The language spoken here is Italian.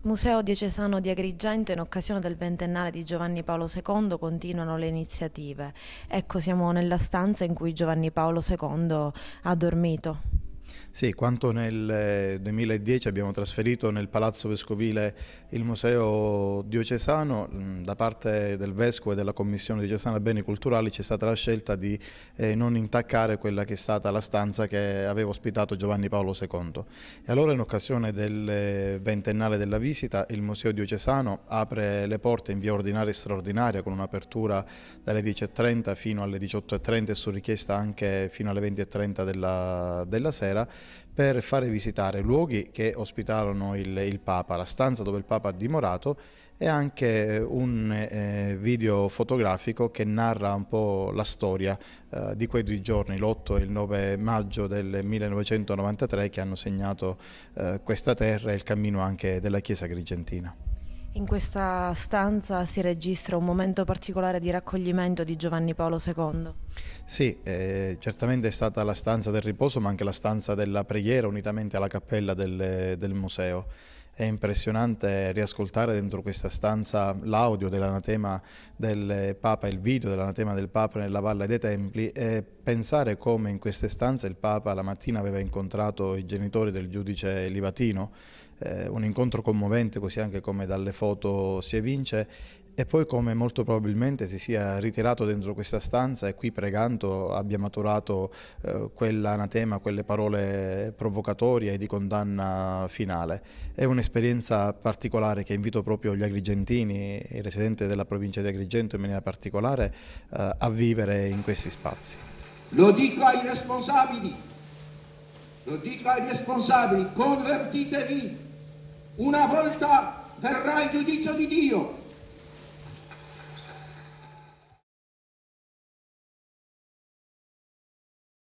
Museo Diocesano di Agrigento, in occasione del ventennale di Giovanni Paolo II continuano le iniziative. Ecco, siamo nella stanza in cui Giovanni Paolo II ha dormito. Sì, quanto nel 2010 abbiamo trasferito nel Palazzo Vescovile il Museo Diocesano, da parte del Vescovo e della Commissione Diocesana Beni Culturali c'è stata la scelta di non intaccare quella che è stata la stanza che aveva ospitato Giovanni Paolo II. E allora, in occasione del ventennale della visita, il Museo Diocesano apre le porte in via ordinaria e straordinaria, con un'apertura dalle 10:30 fino alle 18:30 e su richiesta anche fino alle 20:30 della sera, per fare visitare luoghi che ospitarono il Papa, la stanza dove il Papa ha dimorato e anche un video fotografico che narra un po' la storia di quei 2 giorni, l'8 e il 9 maggio del 1993, che hanno segnato questa terra e il cammino anche della Chiesa agrigentina. In questa stanza si registra un momento particolare di raccoglimento di Giovanni Paolo II. Sì, certamente è stata la stanza del riposo, ma anche la stanza della preghiera, unitamente alla cappella del museo. È impressionante riascoltare dentro questa stanza l'audio dell'anatema del Papa, il video dell'anatema del Papa nella Valle dei Templi, e pensare come in queste stanze il Papa la mattina aveva incontrato i genitori del giudice Livatino, un incontro commovente, così anche come dalle foto si evince, e poi come molto probabilmente si sia ritirato dentro questa stanza e qui, pregando, abbia maturato quell'anatema, quelle parole provocatorie e di condanna finale. È un'esperienza particolare che invito proprio gli agrigentini, i residenti della provincia di Agrigento in maniera particolare, a vivere in questi spazi. Lo dico ai responsabili, convertitevi, una volta verrà il giudizio di Dio.